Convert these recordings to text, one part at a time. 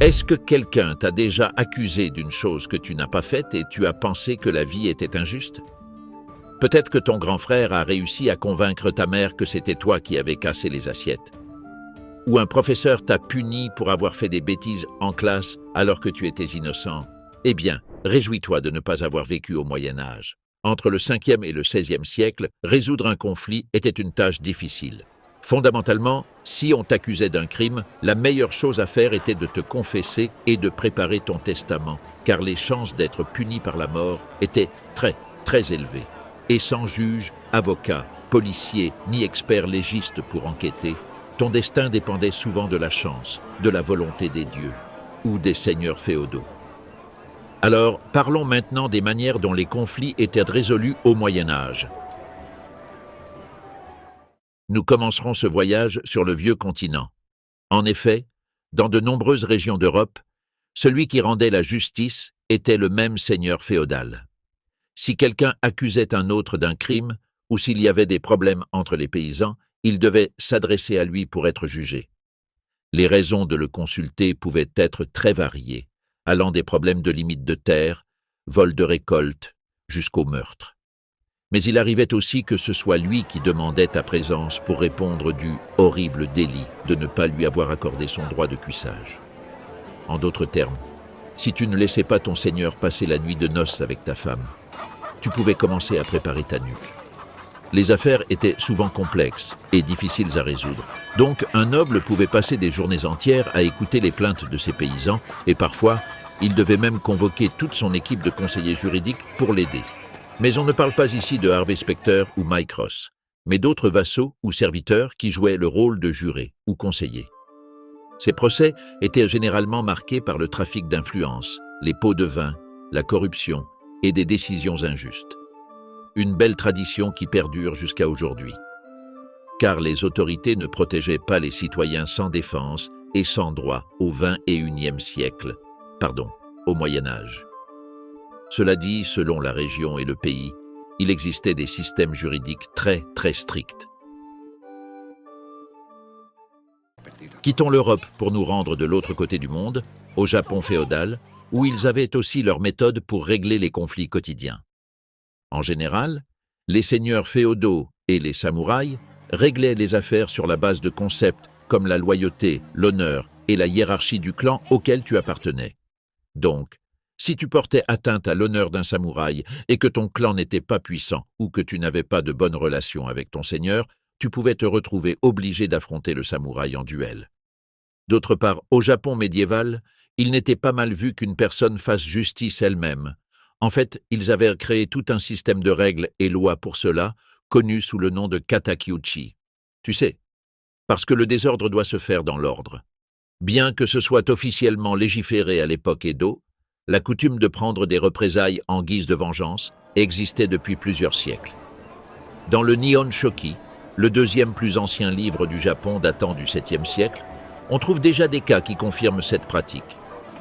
Est-ce que quelqu'un t'a déjà accusé d'une chose que tu n'as pas faite et tu as pensé que la vie était injuste? Peut-être que ton grand frère a réussi à convaincre ta mère que c'était toi qui avais cassé les assiettes. Ou un professeur t'a puni pour avoir fait des bêtises en classe alors que tu étais innocent. Eh bien, réjouis-toi de ne pas avoir vécu au Moyen Âge. Entre le 5e et le 16e siècle, résoudre un conflit était une tâche difficile. Fondamentalement, si on t'accusait d'un crime, la meilleure chose à faire était de te confesser et de préparer ton testament, car les chances d'être puni par la mort étaient très élevées. Et sans juge, avocat, policier ni expert légiste pour enquêter, ton destin dépendait souvent de la chance, de la volonté des dieux ou des seigneurs féodaux. Alors, parlons maintenant des manières dont les conflits étaient résolus au Moyen Âge. Nous commencerons ce voyage sur le vieux continent. En effet, dans de nombreuses régions d'Europe, celui qui rendait la justice était le même seigneur féodal. Si quelqu'un accusait un autre d'un crime, ou s'il y avait des problèmes entre les paysans, il devait s'adresser à lui pour être jugé. Les raisons de le consulter pouvaient être très variées, allant des problèmes de limite de terre, vol de récolte, jusqu'au meurtre. Mais il arrivait aussi que ce soit lui qui demandait ta présence pour répondre du horrible délit de ne pas lui avoir accordé son droit de cuissage. En d'autres termes, si tu ne laissais pas ton seigneur passer la nuit de noces avec ta femme, tu pouvais commencer à préparer ta nuque. Les affaires étaient souvent complexes et difficiles à résoudre. Donc, un noble pouvait passer des journées entières à écouter les plaintes de ses paysans et parfois, il devait même convoquer toute son équipe de conseillers juridiques pour l'aider. Mais on ne parle pas ici de Harvey Specter ou Mike Ross, mais d'autres vassaux ou serviteurs qui jouaient le rôle de jurés ou conseillers. Ces procès étaient généralement marqués par le trafic d'influence, les pots de vin, la corruption et des décisions injustes. Une belle tradition qui perdure jusqu'à aujourd'hui. Car les autorités ne protégeaient pas les citoyens sans défense et sans droit au au Moyen Âge. Cela dit, selon la région et le pays, il existait des systèmes juridiques très stricts. Quittons l'Europe pour nous rendre de l'autre côté du monde, au Japon féodal, où ils avaient aussi leurs méthodes pour régler les conflits quotidiens. En général, les seigneurs féodaux et les samouraïs réglaient les affaires sur la base de concepts comme la loyauté, l'honneur et la hiérarchie du clan auquel tu appartenais. Donc, si tu portais atteinte à l'honneur d'un samouraï et que ton clan n'était pas puissant ou que tu n'avais pas de bonnes relations avec ton seigneur, tu pouvais te retrouver obligé d'affronter le samouraï en duel. D'autre part, au Japon médiéval, il n'était pas mal vu qu'une personne fasse justice elle-même. En fait, ils avaient créé tout un système de règles et lois pour cela, connu sous le nom de katakyuchi. Tu sais, parce que le désordre doit se faire dans l'ordre. Bien que ce soit officiellement légiféré à l'époque Edo, la coutume de prendre des représailles en guise de vengeance existait depuis plusieurs siècles. Dans le Nihon Shoki, le deuxième plus ancien livre du Japon datant du 7e siècle, on trouve déjà des cas qui confirment cette pratique.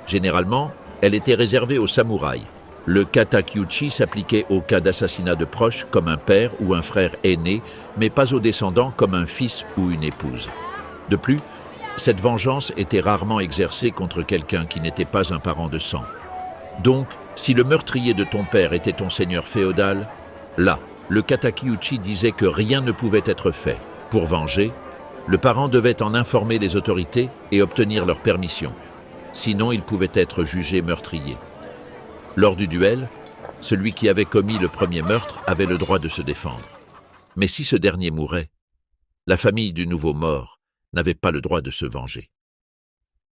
Généralement, elle était réservée aux samouraïs. Le katakyuchi s'appliquait aux cas d'assassinat de proches comme un père ou un frère aîné, mais pas aux descendants comme un fils ou une épouse. De plus, cette vengeance était rarement exercée contre quelqu'un qui n'était pas un parent de sang. Donc, si le meurtrier de ton père était ton seigneur féodal, là, le katakyuchi disait que rien ne pouvait être fait. Pour venger, le parent devait en informer les autorités et obtenir leur permission. Sinon, il pouvait être jugé meurtrier. Lors du duel, celui qui avait commis le premier meurtre avait le droit de se défendre. Mais si ce dernier mourait, la famille du nouveau mort n'avait pas le droit de se venger.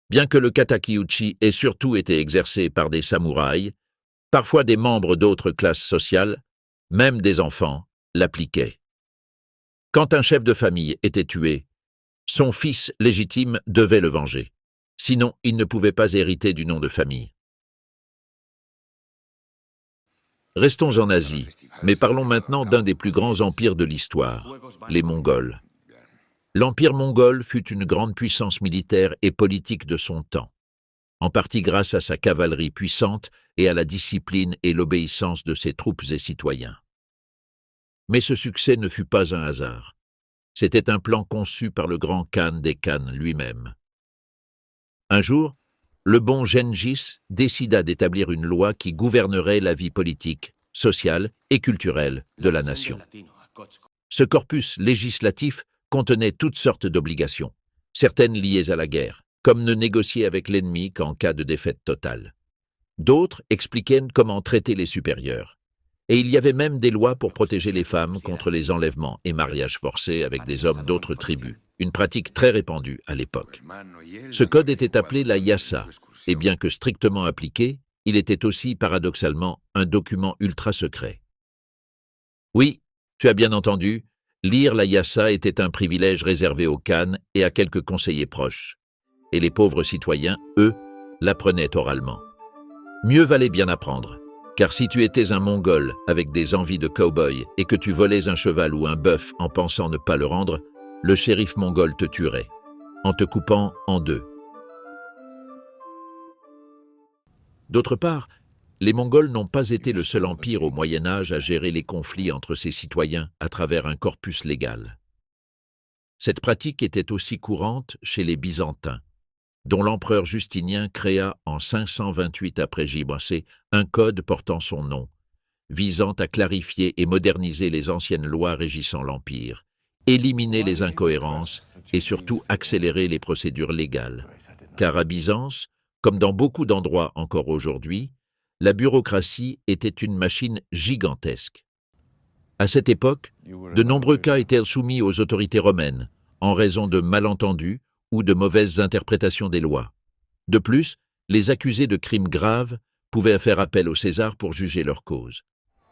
Bien que le katakyuchi ait surtout été exercé par des samouraïs, parfois des membres d'autres classes sociales, même des enfants, l'appliquaient. Quand un chef de famille était tué, son fils légitime devait le venger. Sinon, il ne pouvait pas hériter du nom de famille. Restons en Asie, mais parlons maintenant d'un des plus grands empires de l'histoire, les Mongols. L'empire mongol fut une grande puissance militaire et politique de son temps, en partie grâce à sa cavalerie puissante et à la discipline et l'obéissance de ses troupes et citoyens. Mais ce succès ne fut pas un hasard. C'était un plan conçu par le grand Khan des Khans lui-même. Un jour, le bon Gengis décida d'établir une loi qui gouvernerait la vie politique, sociale et culturelle de la nation. Ce corpus législatif contenait toutes sortes d'obligations, certaines liées à la guerre, comme ne négocier avec l'ennemi qu'en cas de défaite totale. D'autres expliquaient comment traiter les supérieurs. Et il y avait même des lois pour protéger les femmes contre les enlèvements et mariages forcés avec des hommes d'autres tribus, une pratique très répandue à l'époque. Ce code était appelé la Yassa, et bien que strictement appliqué, il était aussi paradoxalement un document ultra secret. Oui, tu as bien entendu, lire la Yassa était un privilège réservé aux khanes et à quelques conseillers proches. Et les pauvres citoyens, eux, l'apprenaient oralement. Mieux valait bien apprendre, car si tu étais un Mongol avec des envies de cow-boy et que tu volais un cheval ou un bœuf en pensant ne pas le rendre, le shérif mongol te tuerait, en te coupant en deux. D'autre part, les Mongols n'ont pas été le seul empire au Moyen-Âge à gérer les conflits entre ses citoyens à travers un corpus légal. Cette pratique était aussi courante chez les Byzantins, dont l'empereur Justinien créa en 528 après JC un code portant son nom, visant à clarifier et moderniser les anciennes lois régissant l'Empire, éliminer les incohérences et surtout accélérer les procédures légales. Car à Byzance, comme dans beaucoup d'endroits encore aujourd'hui, la bureaucratie était une machine gigantesque. À cette époque, de nombreux cas étaient soumis aux autorités romaines, en raison de malentendus ou de mauvaises interprétations des lois. De plus, les accusés de crimes graves pouvaient faire appel au César pour juger leur cause.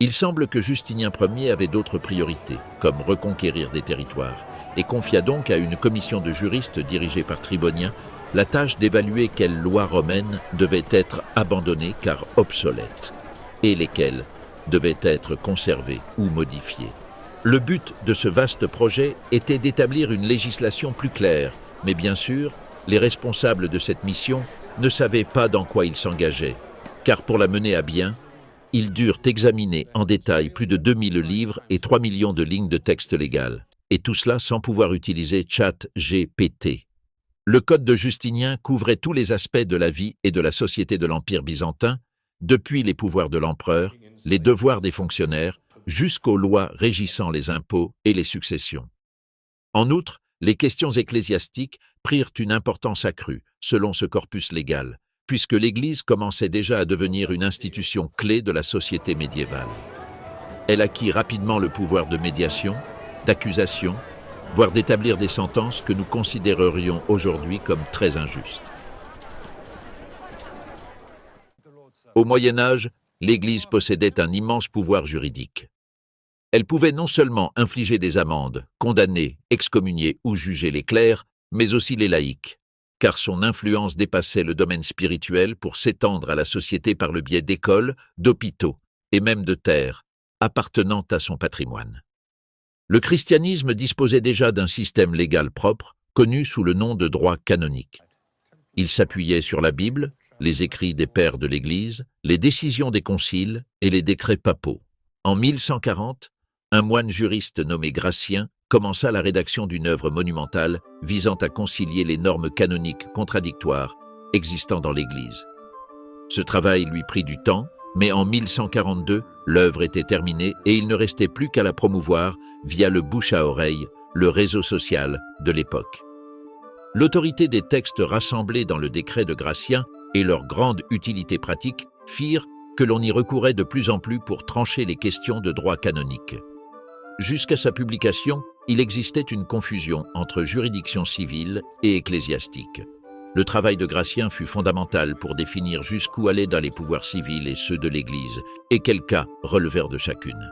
Il semble que Justinien Ier avait d'autres priorités, comme reconquérir des territoires, et confia donc à une commission de juristes dirigée par Tribonien la tâche d'évaluer quelles lois romaines devaient être abandonnées car obsolètes, et lesquelles devaient être conservées ou modifiées. Le but de ce vaste projet était d'établir une législation plus claire, mais bien sûr, les responsables de cette mission ne savaient pas dans quoi ils s'engageaient, car pour la mener à bien, ils durent examiner en détail plus de 2000 livres et 3 millions de lignes de texte légal, et tout cela sans pouvoir utiliser ChatGPT. Le code de Justinien couvrait tous les aspects de la vie et de la société de l'Empire byzantin, depuis les pouvoirs de l'empereur, les devoirs des fonctionnaires, jusqu'aux lois régissant les impôts et les successions. En outre, les questions ecclésiastiques prirent une importance accrue, selon ce corpus légal, puisque l'Église commençait déjà à devenir une institution clé de la société médiévale. Elle acquit rapidement le pouvoir de médiation, d'accusation, voire d'établir des sentences que nous considérerions aujourd'hui comme très injustes. Au Moyen Âge, l'Église possédait un immense pouvoir juridique. Elle pouvait non seulement infliger des amendes, condamner, excommunier ou juger les clercs, mais aussi les laïcs, car son influence dépassait le domaine spirituel pour s'étendre à la société par le biais d'écoles, d'hôpitaux et même de terres, appartenant à son patrimoine. Le christianisme disposait déjà d'un système légal propre, connu sous le nom de droit canonique. Il s'appuyait sur la Bible, les écrits des pères de l'Église, les décisions des conciles et les décrets papaux. En 1140, un moine juriste nommé Gratien commença la rédaction d'une œuvre monumentale visant à concilier les normes canoniques contradictoires existant dans l'Église. Ce travail lui prit du temps, mais en 1142, l'œuvre était terminée et il ne restait plus qu'à la promouvoir via le bouche à oreille, le réseau social de l'époque. L'autorité des textes rassemblés dans le décret de Gratien et leur grande utilité pratique firent que l'on y recourait de plus en plus pour trancher les questions de droit canonique. Jusqu'à sa publication, il existait une confusion entre juridiction civile et ecclésiastique. Le travail de Gratien fut fondamental pour définir jusqu'où allaient dans les pouvoirs civils et ceux de l'Église, et quels cas relevèrent de chacune.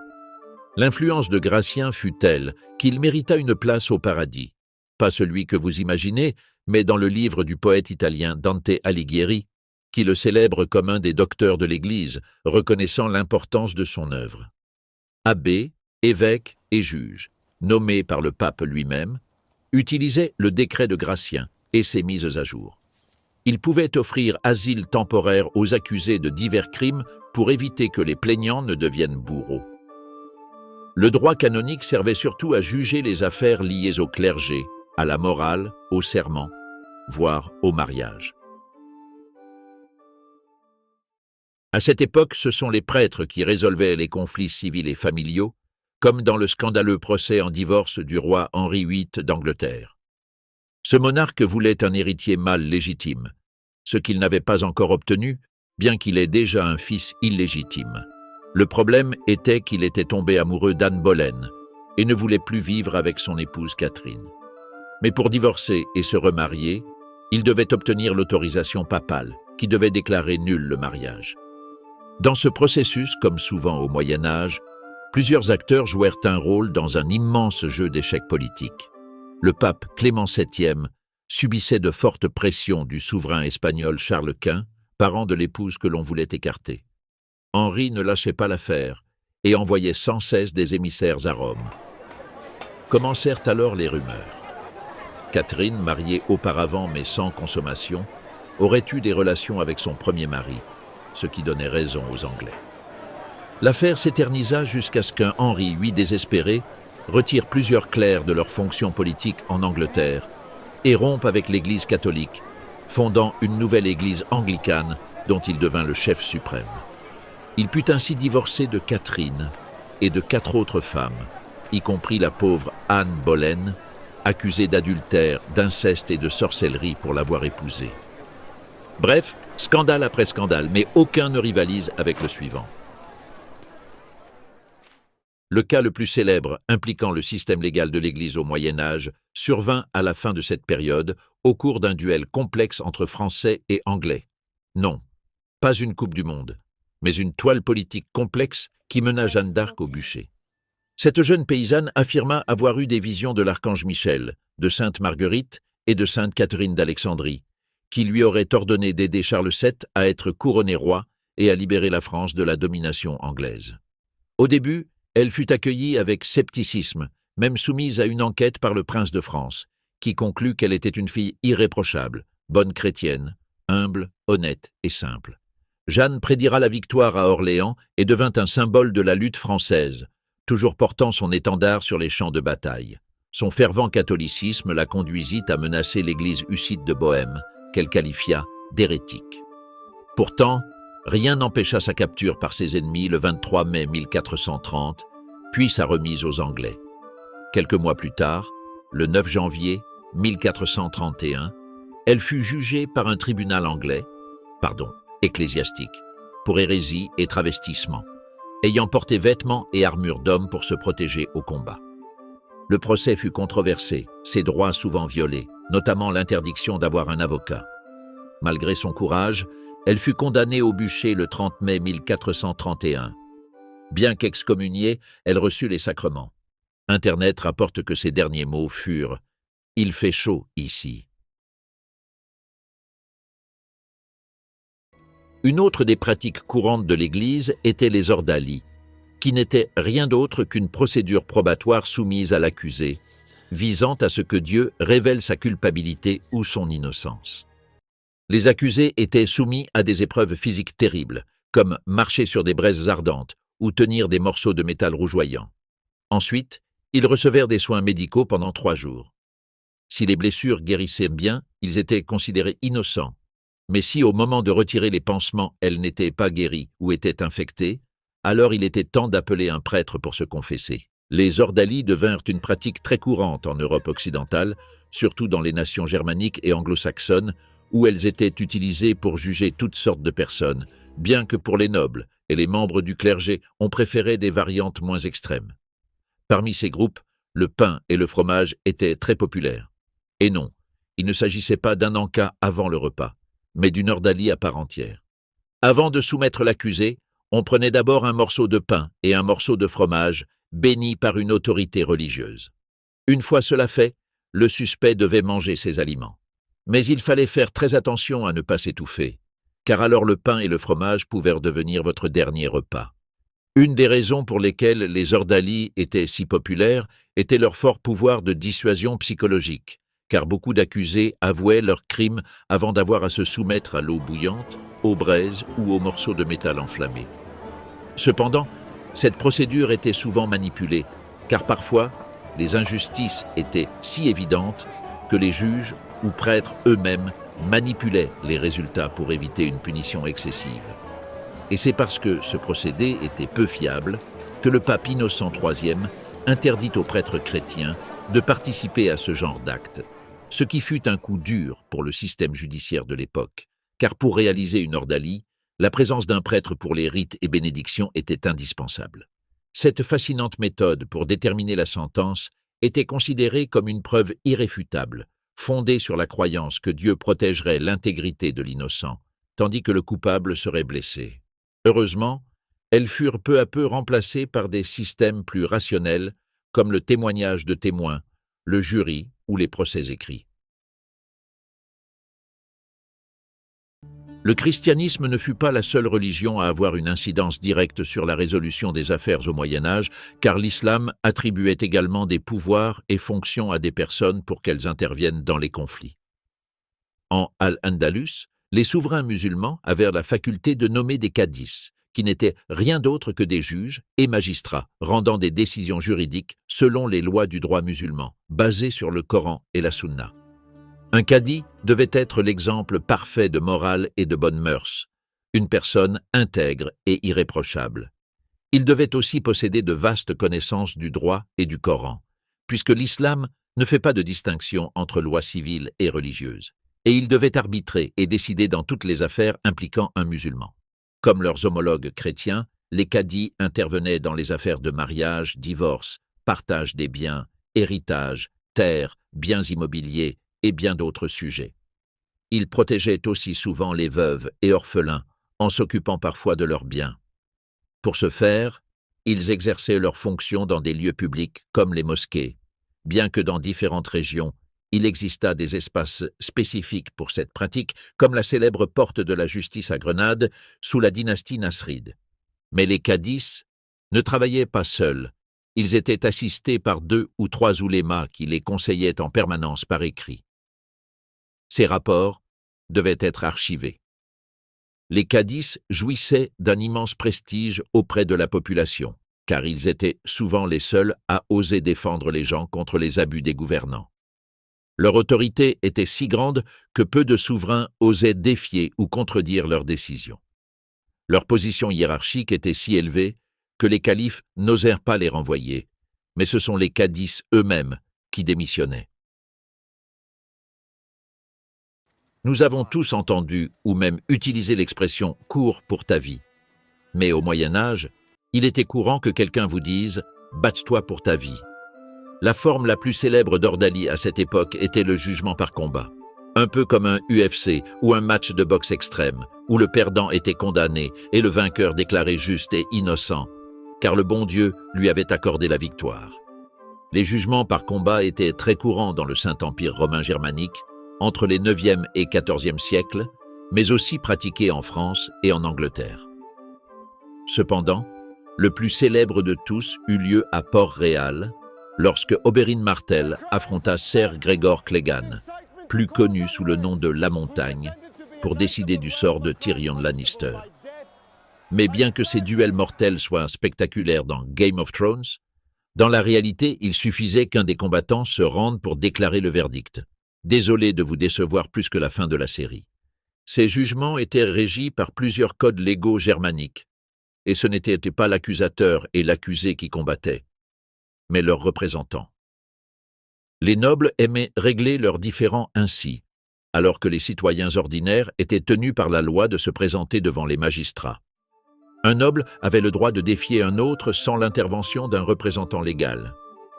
L'influence de Gratien fut telle qu'il mérita une place au paradis. Pas celui que vous imaginez, mais dans le livre du poète italien Dante Alighieri, qui le célèbre comme un des docteurs de l'Église, reconnaissant l'importance de son œuvre. Abbé, évêque et juge, nommés par le pape lui-même, utilisaient le décret de Gratien et ses mises à jour. Ils pouvaient offrir asile temporaire aux accusés de divers crimes pour éviter que les plaignants ne deviennent bourreaux. Le droit canonique servait surtout à juger les affaires liées au clergé, à la morale, au serment, voire au mariage. À cette époque, ce sont les prêtres qui résolvaient les conflits civils et familiaux, comme dans le scandaleux procès en divorce du roi Henri VIII d'Angleterre. Ce monarque voulait un héritier mâle légitime, ce qu'il n'avait pas encore obtenu, bien qu'il ait déjà un fils illégitime. Le problème était qu'il était tombé amoureux d'Anne Boleyn et ne voulait plus vivre avec son épouse Catherine. Mais pour divorcer et se remarier, il devait obtenir l'autorisation papale, qui devait déclarer nul le mariage. Dans ce processus, comme souvent au Moyen Âge, plusieurs acteurs jouèrent un rôle dans un immense jeu d'échecs politiques. Le pape Clément VII subissait de fortes pressions du souverain espagnol Charles Quint, parent de l'épouse que l'on voulait écarter. Henri ne lâchait pas l'affaire et envoyait sans cesse des émissaires à Rome. Commencèrent alors les rumeurs. Catherine, mariée auparavant mais sans consommation, aurait eu des relations avec son premier mari, ce qui donnait raison aux Anglais. L'affaire s'éternisa jusqu'à ce qu'un Henri VIII désespéré retire plusieurs clercs de leurs fonctions politiques en Angleterre et rompe avec l'Église catholique, fondant une nouvelle Église anglicane dont il devint le chef suprême. Il put ainsi divorcer de Catherine et de 4 autres femmes, y compris la pauvre Anne Boleyn, accusée d'adultère, d'inceste et de sorcellerie pour l'avoir épousée. Bref, scandale après scandale, mais aucun ne rivalise avec le suivant. Le cas le plus célèbre impliquant le système légal de l'Église au Moyen Âge survint à la fin de cette période au cours d'un duel complexe entre Français et Anglais. Non, pas une Coupe du Monde, mais une toile politique complexe qui mena Jeanne d'Arc au bûcher. Cette jeune paysanne affirma avoir eu des visions de l'archange Michel, de sainte Marguerite et de sainte Catherine d'Alexandrie, qui lui auraient ordonné d'aider Charles VII à être couronné roi et à libérer la France de la domination anglaise. Au début, elle fut accueillie avec scepticisme, même soumise à une enquête par le prince de France, qui conclut qu'elle était une fille irréprochable, bonne chrétienne, humble, honnête et simple. Jeanne prédira la victoire à Orléans et devint un symbole de la lutte française, toujours portant son étendard sur les champs de bataille. Son fervent catholicisme la conduisit à menacer l'église hussite de Bohême, qu'elle qualifia d'hérétique. Pourtant, rien n'empêcha sa capture par ses ennemis le 23 mai 1430, puis sa remise aux Anglais. Quelques mois plus tard, le 9 janvier 1431, elle fut jugée par un tribunal ecclésiastique, pour hérésie et travestissement, ayant porté vêtements et armure d'homme pour se protéger au combat. Le procès fut controversé, ses droits souvent violés, notamment l'interdiction d'avoir un avocat. Malgré son courage, elle fut condamnée au bûcher le 30 mai 1431. Bien qu'excommuniée, elle reçut les sacrements. Internet rapporte que ses derniers mots furent « Il fait chaud ici ». Une autre des pratiques courantes de l'Église était les ordalies, qui n'étaient rien d'autre qu'une procédure probatoire soumise à l'accusé, visant à ce que Dieu révèle sa culpabilité ou son innocence. Les accusés étaient soumis à des épreuves physiques terribles, comme marcher sur des braises ardentes ou tenir des morceaux de métal rougeoyant. Ensuite, ils recevèrent des soins médicaux pendant 3 jours. Si les blessures guérissaient bien, ils étaient considérés innocents. Mais si au moment de retirer les pansements, elles n'étaient pas guéries ou étaient infectées, alors il était temps d'appeler un prêtre pour se confesser. Les ordalies devinrent une pratique très courante en Europe occidentale, surtout dans les nations germaniques et anglo-saxonnes, où elles étaient utilisées pour juger toutes sortes de personnes, bien que pour les nobles et les membres du clergé, on préférait des variantes moins extrêmes. Parmi ces groupes, le pain et le fromage étaient très populaires. Et non, il ne s'agissait pas d'un encas avant le repas, mais d'une ordalie à part entière. Avant de soumettre l'accusé, on prenait d'abord un morceau de pain et un morceau de fromage, bénis par une autorité religieuse. Une fois cela fait, le suspect devait manger ces aliments. Mais il fallait faire très attention à ne pas s'étouffer, car alors le pain et le fromage pouvaient devenir votre dernier repas. Une des raisons pour lesquelles les ordalies étaient si populaires était leur fort pouvoir de dissuasion psychologique, car beaucoup d'accusés avouaient leurs crimes avant d'avoir à se soumettre à l'eau bouillante, aux braises ou aux morceaux de métal enflammés. Cependant, cette procédure était souvent manipulée, car parfois, les injustices étaient si évidentes que les juges ou prêtres eux-mêmes manipulaient les résultats pour éviter une punition excessive. Et c'est parce que ce procédé était peu fiable que le pape Innocent III interdit aux prêtres chrétiens de participer à ce genre d'actes, ce qui fut un coup dur pour le système judiciaire de l'époque, car pour réaliser une ordalie, la présence d'un prêtre pour les rites et bénédictions était indispensable. Cette fascinante méthode pour déterminer la sentence était considérée comme une preuve irréfutable, fondée sur la croyance que Dieu protégerait l'intégrité de l'innocent, tandis que le coupable serait blessé. Heureusement, elles furent peu à peu remplacées par des systèmes plus rationnels, comme le témoignage de témoins, le jury ou les procès écrits. Le christianisme ne fut pas la seule religion à avoir une incidence directe sur la résolution des affaires au Moyen Âge, car l'islam attribuait également des pouvoirs et fonctions à des personnes pour qu'elles interviennent dans les conflits. En Al-Andalus, les souverains musulmans avaient la faculté de nommer des cadis, qui n'étaient rien d'autre que des juges et magistrats, rendant des décisions juridiques selon les lois du droit musulman, basées sur le Coran et la Sunna. Un cadi devait être l'exemple parfait de morale et de bonnes mœurs, une personne intègre et irréprochable. Il devait aussi posséder de vastes connaissances du droit et du Coran, puisque l'islam ne fait pas de distinction entre lois civiles et religieuses, et il devait arbitrer et décider dans toutes les affaires impliquant un musulman. Comme leurs homologues chrétiens, les cadis intervenaient dans les affaires de mariage, divorce, partage des biens, héritage, terres, biens immobiliers, et bien d'autres sujets. Ils protégeaient aussi souvent les veuves et orphelins, en s'occupant parfois de leurs biens. Pour ce faire, ils exerçaient leurs fonctions dans des lieux publics comme les mosquées, bien que dans différentes régions, il exista des espaces spécifiques pour cette pratique, comme la célèbre porte de la justice à Grenade, sous la dynastie nasride. Mais les cadis ne travaillaient pas seuls, ils étaient assistés par 2 ou 3 oulémas qui les conseillaient en permanence par écrit. Ces rapports devaient être archivés. Les cadis jouissaient d'un immense prestige auprès de la population, car ils étaient souvent les seuls à oser défendre les gens contre les abus des gouvernants. Leur autorité était si grande que peu de souverains osaient défier ou contredire leurs décisions. Leur position hiérarchique était si élevée que les califes n'osèrent pas les renvoyer, mais ce sont les cadis eux-mêmes qui démissionnaient. Nous avons tous entendu ou même utilisé l'expression « cours pour ta vie ». Mais au Moyen Âge, il était courant que quelqu'un vous dise « batte-toi pour ta vie ». La forme la plus célèbre d'ordalie à cette époque était le jugement par combat. Un peu comme un UFC ou un match de boxe extrême, où le perdant était condamné et le vainqueur déclaré juste et innocent, car le bon Dieu lui avait accordé la victoire. Les jugements par combat étaient très courants dans le Saint-Empire romain germanique, entre les 9e et 14e siècles, mais aussi pratiqués en France et en Angleterre. Cependant, le plus célèbre de tous eut lieu à Port-Réal, lorsque Oberyn Martell affronta Ser Gregor Clegane, plus connu sous le nom de La Montagne, pour décider du sort de Tyrion Lannister. Mais bien que ces duels mortels soient spectaculaires dans Game of Thrones, dans la réalité, il suffisait qu'un des combattants se rende pour déclarer le verdict. Désolé de vous décevoir plus que la fin de la série. Ces jugements étaient régis par plusieurs codes légaux germaniques, et ce n'était pas l'accusateur et l'accusé qui combattaient, mais leurs représentants. Les nobles aimaient régler leurs différends ainsi, alors que les citoyens ordinaires étaient tenus par la loi de se présenter devant les magistrats. Un noble avait le droit de défier un autre sans l'intervention d'un représentant légal.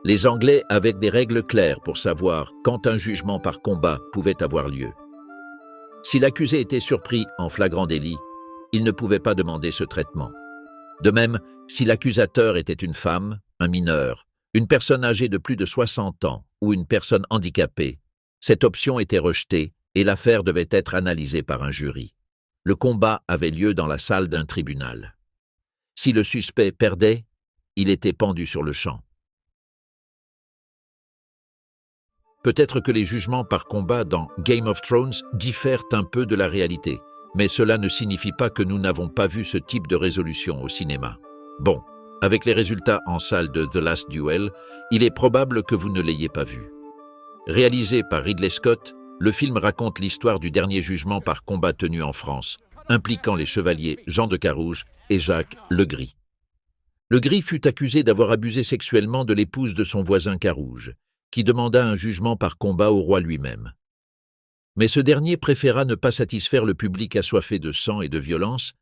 Les Anglais avaient des règles claires pour savoir quand un jugement par combat pouvait avoir lieu. Si l'accusé était surpris en flagrant délit, il ne pouvait pas demander ce traitement. De même, si l'accusateur était une femme, un mineur, une personne âgée de plus de 60 ans ou une personne handicapée, cette option était rejetée et l'affaire devait être analysée par un jury. Le combat avait lieu dans la salle d'un tribunal. Si le suspect perdait, il était pendu sur le champ. Peut-être que les jugements par combat dans Game of Thrones diffèrent un peu de la réalité, mais cela ne signifie pas que nous n'avons pas vu ce type de résolution au cinéma. Bon, avec les résultats en salle de The Last Duel, il est probable que vous ne l'ayez pas vu. Réalisé par Ridley Scott, le film raconte l'histoire du dernier jugement par combat tenu en France, impliquant les chevaliers Jean de Carouge et Jacques le Gris. Le Gris fut accusé d'avoir abusé sexuellement de l'épouse de son voisin Carouge, qui demanda un jugement par combat au roi lui-même. Mais ce dernier préféra ne pas satisfaire le public assoiffé de sang et de violence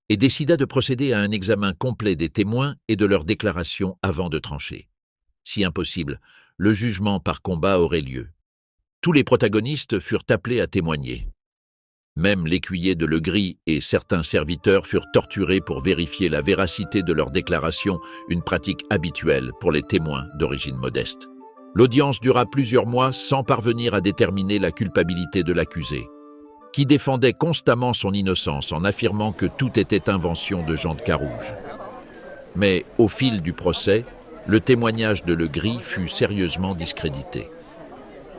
et décida de procéder à un examen complet des témoins et de leurs déclarations avant de trancher. Si impossible, le jugement par combat aurait lieu. Tous les protagonistes furent appelés à témoigner. Même l'écuyer de Le Gris et certains serviteurs furent torturés pour vérifier la véracité de leurs déclarations, une pratique habituelle pour les témoins d'origine modeste. L'audience dura plusieurs mois sans parvenir à déterminer la culpabilité de l'accusé, qui défendait constamment son innocence en affirmant que tout était invention de Jean de Carouge. Mais au fil du procès, le témoignage de Le Gris fut sérieusement discrédité.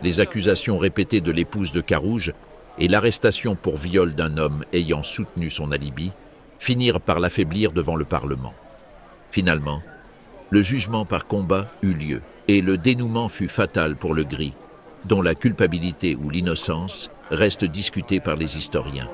Les accusations répétées de l'épouse de Carouge et l'arrestation pour viol d'un homme ayant soutenu son alibi finirent par l'affaiblir devant le Parlement. Finalement, le jugement par combat eut lieu et le dénouement fut fatal pour Le Gris, dont la culpabilité ou l'innocence reste discutée par les historiens.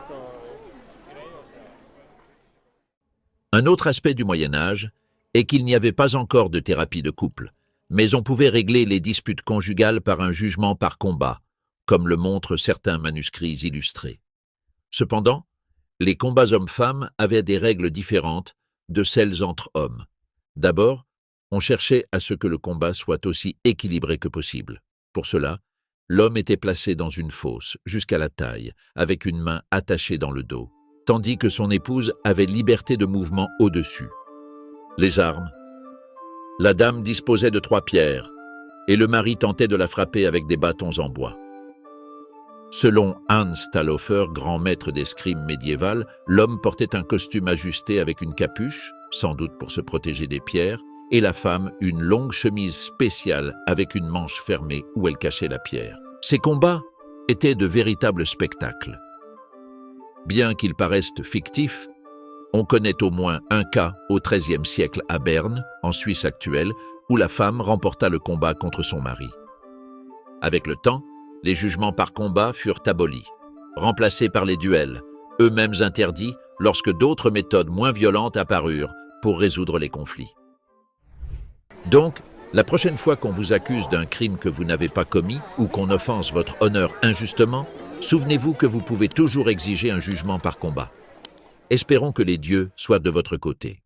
Un autre aspect du Moyen-Âge est qu'il n'y avait pas encore de thérapie de couple, mais on pouvait régler les disputes conjugales par un jugement par combat, comme le montrent certains manuscrits illustrés. Cependant, les combats hommes-femmes avaient des règles différentes de celles entre hommes. D'abord, on cherchait à ce que le combat soit aussi équilibré que possible. Pour cela, l'homme était placé dans une fosse, jusqu'à la taille, avec une main attachée dans le dos, tandis que son épouse avait liberté de mouvement au-dessus. Les armes. La dame disposait de 3 pierres, et le mari tentait de la frapper avec des bâtons en bois. Selon Hans Talhofer, grand maître d'escrime médiéval, l'homme portait un costume ajusté avec une capuche, sans doute pour se protéger des pierres, et la femme une longue chemise spéciale avec une manche fermée où elle cachait la pierre. Ces combats étaient de véritables spectacles. Bien qu'ils paraissent fictifs, on connaît au moins un cas au XIIIe siècle à Berne, en Suisse actuelle, où la femme remporta le combat contre son mari. Avec le temps, les jugements par combat furent abolis, remplacés par les duels, eux-mêmes interdits lorsque d'autres méthodes moins violentes apparurent pour résoudre les conflits. Donc, la prochaine fois qu'on vous accuse d'un crime que vous n'avez pas commis ou qu'on offense votre honneur injustement, souvenez-vous que vous pouvez toujours exiger un jugement par combat. Espérons que les dieux soient de votre côté.